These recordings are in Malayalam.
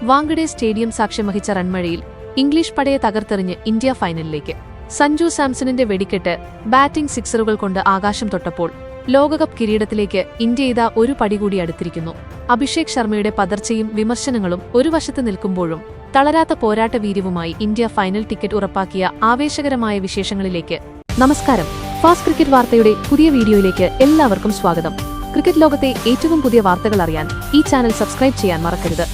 വാങ്കഡെ സ്റ്റേഡിയം സാക്ഷ്യം വഹിച്ച റൺമഴയിൽ ഇംഗ്ലീഷ് പടയെ തകർത്തെറിഞ്ഞ് ഇന്ത്യ ഫൈനലിലേക്ക്. സഞ്ജു സാംസണിന്റെ വെടിക്കെട്ട് ബാറ്റിംഗ് സിക്സറുകൾ കൊണ്ട് ആകാശം തൊട്ടപ്പോൾ ലോകകപ്പ് കിരീടത്തിലേക്ക് ഇന്ത്യ ഇതാ ഒരു പടി കൂടി അടുത്തിരിക്കുന്നു. അഭിഷേക് ശർമ്മയുടെ പതർച്ചയും വിമർശനങ്ങളും ഒരു വശത്ത് നിൽക്കുമ്പോഴും തളരാത്ത പോരാട്ട വീര്യവുമായി ഇന്ത്യ ഫൈനൽ ടിക്കറ്റ് ഉറപ്പാക്കിയ ആവേശകരമായ വിശേഷങ്ങളിലേക്ക്. നമസ്കാരം. ഫാസ്റ്റ് ക്രിക്കറ്റ് വാർത്തയുടെ പുതിയ വീഡിയോയിലേക്ക് എല്ലാവർക്കും സ്വാഗതം. ക്രിക്കറ്റ് ലോകത്തെ ഏറ്റവും പുതിയ വാർത്തകൾ അറിയാൻ ഈ ചാനൽ സബ്സ്ക്രൈബ് ചെയ്യാൻ മറക്കരുത്.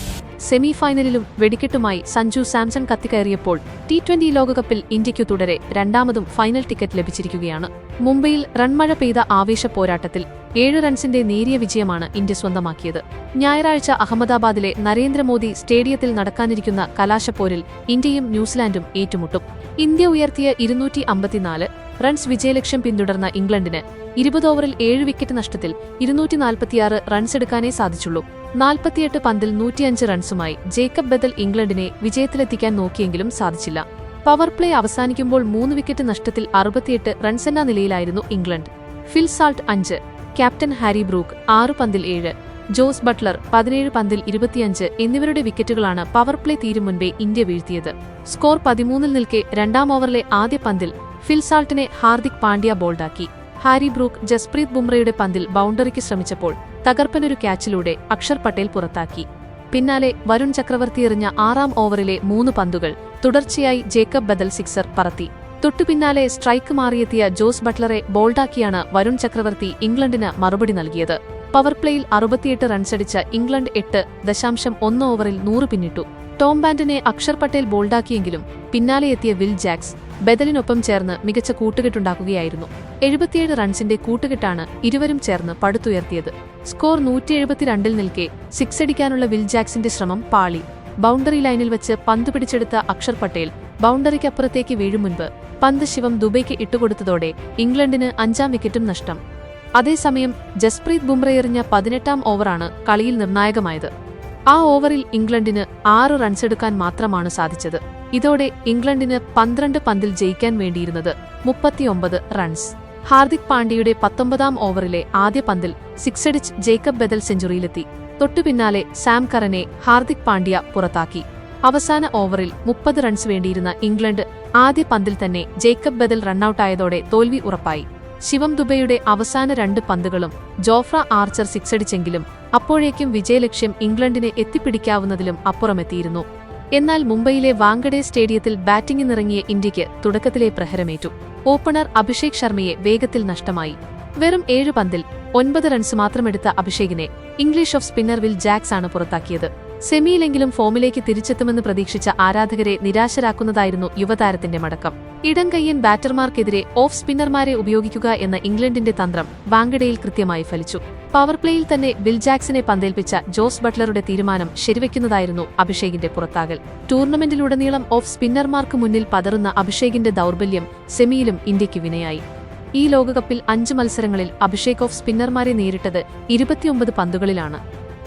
സെമി ഫൈനലിലും വെടിക്കെട്ടുമായി സഞ്ജു സാംസൺ കത്തിക്കയറിയപ്പോൾ T20 ലോകകപ്പിൽ ഇന്ത്യയ്ക്കു തുടരെ രണ്ടാമതും ഫൈനൽ ടിക്കറ്റ് ലഭിച്ചിരിക്കുകയാണ്. മുംബൈയിൽ റൺമഴ പെയ്ത ആവേശ പോരാട്ടത്തിൽ 7 റൺസിന്റെ നേരിയ വിജയമാണ് ഇന്ത്യ സ്വന്തമാക്കിയത്. ഞായറാഴ്ച അഹമ്മദാബാദിലെ നരേന്ദ്രമോദി സ്റ്റേഡിയത്തിൽ നടക്കാനിരിക്കുന്ന കലാശപ്പോരിൽ ഇന്ത്യയും ന്യൂസിലാൻഡും ഏറ്റുമുട്ടും. ഇന്ത്യ ഉയർത്തിയ 254 റൺസ് വിജയലക്ഷ്യം പിന്തുടർന്ന ഇംഗ്ലണ്ടിന് 20 ഓവറിൽ 7 വിക്കറ്റ് നഷ്ടത്തിൽ 246 റൺസെടുക്കാനേ സാധിച്ചുള്ളൂ. 48 പന്തിൽ 105 റൺസുമായി ജേക്കബ് ബദൽ ഇംഗ്ലണ്ടിനെ വിജയത്തിലെത്തിക്കാൻ നോക്കിയെങ്കിലും സാധിച്ചില്ല. പവർ പ്ലേ അവസാനിക്കുമ്പോൾ 3 വിക്കറ്റ് നഷ്ടത്തിൽ 68 റൺസെന്ന നിലയിലായിരുന്നു ഇംഗ്ലണ്ട്. ഫിൽ സാൾട്ട് 5, ക്യാപ്റ്റൻ ഹാരി ബ്രൂക്ക് 6 പന്തിൽ 7, ജോസ് ബട്ട്ലർ 17 പന്തിൽ 25 എന്നിവരുടെ വിക്കറ്റുകളാണ് പവർ പ്ലേ തീരും മുൻപേ ഇന്ത്യ വീഴ്ത്തിയത്. സ്കോർ 13 നിൽക്കെ രണ്ടാം ഓവറിലെ ആദ്യ പന്തിൽ ഫിൽ സാൾട്ടിനെ ഹാർദിക് പാണ്ഡ്യ ബോൾഡാക്കി. ഹാരി ബ്രൂക്ക് ജസ്പ്രീത് ബുംറയുടെ പന്തിൽ ബൗണ്ടറിക്ക് ശ്രമിച്ചപ്പോൾ തകർപ്പനൊരു ക്യാച്ചിലൂടെ അക്ഷർ പട്ടേൽ പുറത്താക്കി. പിന്നാലെ വരുൺ ചക്രവർത്തി എറിഞ്ഞ 6ാം ഓവറിലെ 3 പന്തുകൾ തുടർച്ചയായി ജേക്കബ് ബദൽ സിക്സർ പറത്തി. തൊട്ടുപിന്നാലെ സ്ട്രൈക്ക് മാറിയെത്തിയ ജോസ് ബട്ട്ലറെ ബോൾഡാക്കിയാണ് വരുൺ ചക്രവർത്തി ഇംഗ്ലണ്ടിന് മറുപടി നൽകിയത്. പവർ പ്ലേയിൽ 68 റൺസടിച്ച ഇംഗ്ലണ്ട് 8.1 ഓവറിൽ 100 പിന്നിട്ടു. ടോം ബാൻഡനെ അക്ഷർ പട്ടേൽ ബോൾഡാക്കിയെങ്കിലും പിന്നാലെ എത്തിയ വിൽ ജാക്സ് ബദലിനൊപ്പം ചേർന്ന് മികച്ച കൂട്ടുകെട്ടുണ്ടാക്കുകയായിരുന്നു. 77 റൺസിന്റെ കൂട്ടുകെട്ടാണ് ഇരുവരും ചേർന്ന് പടുത്തുയർത്തിയത്. സ്കോർ 172 നിൽക്കെ സിക്സടിക്കാനുള്ള വിൽ ജാക്സിന്റെ ശ്രമം പാളി. ബൗണ്ടറി ലൈനിൽ വെച്ച് പന്ത് പിടിച്ചെടുത്ത അക്ഷർ പട്ടേൽ ബൗണ്ടറിക്കപ്പുറത്തേക്ക് വീഴും മുൻപ് പന്ത് ശിവം ദുബൈക്ക് ഇട്ടുകൊടുത്തതോടെ ഇംഗ്ലണ്ടിന് 5ാം വിക്കറ്റും നഷ്ടം. അതേസമയം ജസ്പ്രീത് ബുംറ എറിഞ്ഞ 18ാം ഓവറാണ് കളിയിൽ നിർണായകമായത്. ആ ഓവറിൽ ഇംഗ്ലണ്ടിന് 6 റൺസെടുക്കാൻ മാത്രമാണ് സാധിച്ചത്. ഇതോടെ ഇംഗ്ലണ്ടിന് 12 പന്തിൽ ജയിക്കാൻ വേണ്ടിയിരുന്നത് 39 റൺസ്. ഹാർദിക് പാണ്ഡ്യയുടെ 19ാം ഓവറിലെ ആദ്യ പന്തിൽ സിക്സടിച്ച് ജേക്കബ് ബദൽ സെഞ്ചുറിയിലെത്തി. തൊട്ടുപിന്നാലെ സാം കറനെ ഹാർദിക് പാണ്ഡ്യ പുറത്താക്കി. അവസാന ഓവറിൽ 30 റൺസ് വേണ്ടിയിരുന്ന ഇംഗ്ലണ്ട് ആദ്യ പന്തിൽ തന്നെ ജേക്കബ് ബദൽ റണ്ണൌട്ടായതോടെ തോൽവി ഉറപ്പായി. ശിവം ദുബൈയുടെ അവസാന 2 പന്തുകളും ജോഫ്ര ആർച്ചർ സിക്സടിച്ചെങ്കിലും അപ്പോഴേക്കും വിജയലക്ഷ്യം ഇംഗ്ലണ്ടിനെ എത്തിപ്പിടിക്കാവുന്നതിലും അപ്പുറമെത്തിയിരുന്നു. എന്നാൽ മുംബൈയിലെ വാങ്കഡെ സ്റ്റേഡിയത്തിൽ ബാറ്റിംഗിനിറങ്ങിയ ഇന്ത്യയ്ക്ക് തുടക്കത്തിലെ പ്രഹരമേറ്റു. ഓപ്പണർ അഭിഷേക് ശർമ്മയെ വേഗത്തിൽ നഷ്ടമായി. വെറും 7 പന്തിൽ 9 റൺസ് മാത്രമെടുത്ത അഭിഷേകിനെ English off spinner Will Jacks ആണ് പുറത്താക്കിയത്. സെമിയിലെങ്കിലും ഫോമിലേക്ക് തിരിച്ചെത്തുമെന്ന് പ്രതീക്ഷിച്ച ആരാധകരെ നിരാശരാക്കുന്നതായിരുന്നു യുവതാരത്തിന്റെ മടക്കം. ഇടംകയ്യൻ ബാറ്റർമാർക്കെതിരെ ഓഫ് സ്പിന്നർമാരെ ഉപയോഗിക്കുക എന്ന ഇംഗ്ലണ്ടിന്റെ തന്ത്രം വാങ്കഡയിൽ കൃത്യമായി ഫലിച്ചു. പവർ പ്ലേയിൽ തന്നെ വിൽ ജാക്സിനെ പന്തേൽപ്പിച്ച ജോസ് ബട്ട്ലറുടെ തീരുമാനം ശരിവെക്കുന്നതായിരുന്നു അഭിഷേകിന്റെ പുറത്താകൽ. ടൂർണമെന്റിലുടനീളം ഓഫ് സ്പിന്നർമാർക്ക് മുന്നിൽ പതറുന്ന അഭിഷേകിന്റെ ദൗർബല്യം സെമിയിലും ഇന്ത്യയ്ക്ക് വിനയായി. ഈ ലോകകപ്പിൽ 5 മത്സരങ്ങളിൽ അഭിഷേക് ഓഫ് സ്പിന്നർമാരെ നേരിട്ടത് 29 പന്തുകളിലാണ്.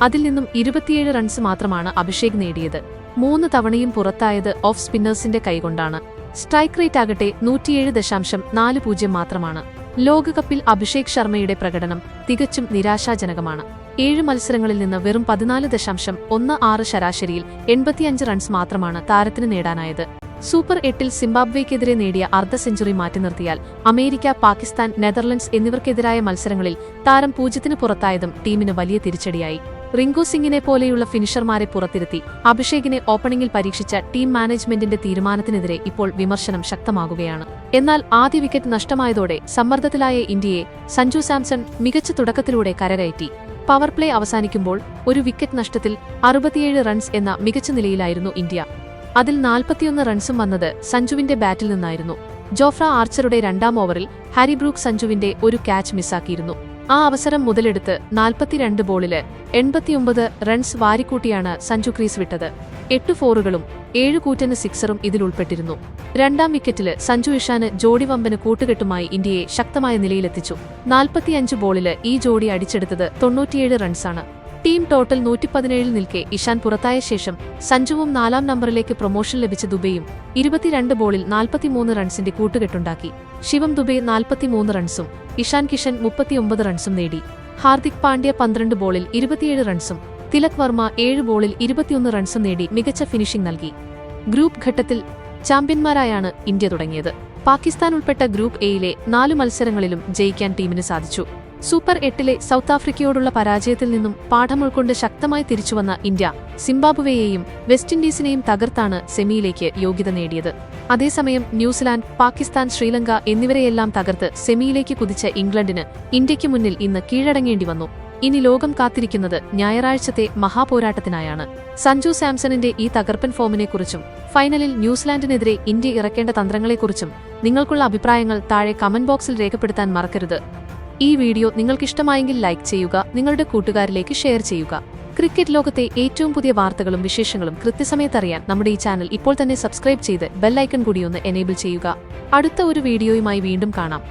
അതിൽ നിന്നും 27 റൺസ് മാത്രമാണ് അഭിഷേക് നേടിയത്. 3 തവണയും പുറത്തായത് ഓഫ് സ്പിന്നേഴ്സിന്റെ കൈകൊണ്ടാണ്. സ്ട്രൈക്ക് റേറ്റ് ആകട്ടെ 107.40 മാത്രമാണ്. ലോകകപ്പിൽ അഭിഷേക് ശർമ്മയുടെ പ്രകടനം തികച്ചും നിരാശാജനകമാണ്. 7 മത്സരങ്ങളിൽ നിന്ന് വെറും 14.16 ശരാശരിയിൽ 85 റൺസ് മാത്രമാണ് താരത്തിന് നേടാനായത്. സൂപ്പർ 8-ൽ സിംബാബ്വേക്കെതിരെ നേടിയ അർദ്ധ സെഞ്ചുറി മാറ്റി നിർത്തിയാൽ അമേരിക്ക, പാകിസ്ഥാൻ, നെതർലൻഡ്സ് എന്നിവർക്കെതിരായ മത്സരങ്ങളിൽ താരം 0-ന് പുറത്തായതും ടീമിന് വലിയ തിരിച്ചടിയായി. റിങ്കു സിംഗിനെ പോലെയുള്ള ഫിനിഷർമാരെ പുറത്തിരുത്തി അഭിഷേകിനെ ഓപ്പണിംഗിൽ പരീക്ഷിച്ച ടീം മാനേജ്മെന്റിന്റെ തീരുമാനത്തിനെതിരെ ഇപ്പോൾ വിമർശനം ശക്തമാകുകയാണ്. എന്നാൽ ആദ്യ വിക്കറ്റ് നഷ്ടമായതോടെ സമ്മർദ്ദത്തിലായ ഇന്ത്യയെ സഞ്ജു സാംസൺ മികച്ച തുടക്കത്തിലൂടെ കരകയറ്റി. പവർ പ്ലേ അവസാനിക്കുമ്പോൾ 1 വിക്കറ്റ് നഷ്ടത്തിൽ 67 റൺസ് എന്ന മികച്ച നിലയിലായിരുന്നു ഇന്ത്യ. അതിൽ 41 റൺസും വന്നത് സഞ്ജുവിന്റെ ബാറ്റിൽ നിന്നായിരുന്നു. ജോഫ്ര ആർച്ചറുടെ 2ാം ഓവറിൽ ഹാരി ബ്രൂക്ക് സഞ്ജുവിന്റെ ഒരു ക്യാച്ച് മിസ്സാക്കിയിരുന്നു. ആ അവസരം മുതലെടുത്ത് 42 ബോളില് 89 റൺസ് വാരിക്കൂട്ടിയാണ് സഞ്ജു ക്രീസ് വിട്ടത്. 8 ഫോറുകളും 7 കൂറ്റന് സിക്സറും ഇതിലുൾപ്പെട്ടിരുന്നു. 2ാം വിക്കറ്റില് സഞ്ജു ഇഷാന് ജോഡി വമ്പന് കൂട്ടുകെട്ടുമായി ഇന്ത്യയെ ശക്തമായ നിലയിലെത്തിച്ചു. 45 ബോളില് ഈ ജോഡി അടിച്ചെടുത്തത് 97 റൺസാണ്. ടീം ടോട്ടൽ 117 നിൽക്കെ ഇഷാൻ പുറത്തായ ശേഷം സഞ്ജുവും 4ാം നമ്പറിലേക്ക് പ്രൊമോഷൻ ലഭിച്ച ദുബൈയും 22 ബോളിൽ 43 റൺസിന്റെ കൂട്ടുകെട്ടുണ്ടാക്കി. ശിവം ദുബൈ 43 റൺസും ഇഷാൻ കിഷൻ 39 റൺസും നേടി. ഹാർദിക് പാണ്ഡ്യ 12 ബോളിൽ 27 റൺസും തിലക് വർമ്മ 7 ബോളിൽ 21 റൺസ് നേടി മികച്ച ഫിനിഷിംഗ് നൽകി. ഗ്രൂപ്പ് ഘട്ടത്തിൽ ചാമ്പ്യന്മാരായാണ് ഇന്ത്യ തുടങ്ങിയത്. പാകിസ്ഥാൻ ഉൾപ്പെട്ട ഗ്രൂപ്പ് എയിലെ 4 മത്സരങ്ങളിലും ജയിക്കാൻ ടീമിന് സാധിച്ചു. സൂപ്പർ 8-ലെ സൗത്ത് ആഫ്രിക്കയോടുള്ള പരാജയത്തിൽ നിന്നും പാഠം ഉൾക്കൊണ്ട് ശക്തമായി തിരിച്ചുവന്ന ഇന്ത്യ സിംബാബ്വേയെയും വെസ്റ്റ് ഇൻഡീസിനെയും തകർത്താണ് സെമിയിലേക്ക് യോഗ്യത നേടിയത്. അതേസമയം ന്യൂസിലാൻഡ്, പാകിസ്ഥാൻ, ശ്രീലങ്ക എന്നിവരെയെല്ലാം തകർത്ത് സെമിയിലേക്ക് കുതിച്ച ഇംഗ്ലണ്ടിന് ഇന്ത്യയ്ക്ക് മുന്നിൽ ഇന്ന് കീഴടങ്ങേണ്ടി വന്നു. ഇനി ലോകം കാത്തിരിക്കുന്നത് ഞായറാഴ്ചത്തെ മഹാപോരാട്ടത്തിനായാണ്. സഞ്ജു സാംസണിന്റെ ഈ തകർപ്പൻ ഫോമിനെക്കുറിച്ചും ഫൈനലിൽ ന്യൂസിലാൻഡിനെതിരെ ഇന്ത്യ ഇറക്കേണ്ട തന്ത്രങ്ങളെക്കുറിച്ചും നിങ്ങൾക്കുള്ള അഭിപ്രായങ്ങൾ താഴെ കമന്റ് ബോക്സിൽ രേഖപ്പെടുത്താൻ മറക്കരുത്. ഈ വീഡിയോ നിങ്ങൾക്കിഷ്ടമായെങ്കിൽ ലൈക്ക് ചെയ്യുക, നിങ്ങളുടെ കൂട്ടുകാരിലേക്ക് ഷെയർ ചെയ്യുക. ക്രിക്കറ്റ് ലോകത്തെ ഏറ്റവും പുതിയ വാർത്തകളും വിശേഷങ്ങളും കൃത്യസമയത്തറിയാൻ നമ്മുടെ ഈ ചാനൽ ഇപ്പോൾ തന്നെ സബ്സ്ക്രൈബ് ചെയ്ത് ബെൽ ഐക്കൺ കൂടിയൊന്ന് എനേബിൾ ചെയ്യുക. അടുത്ത ഒരു വീഡിയോയുമായി വീണ്ടും കാണാം.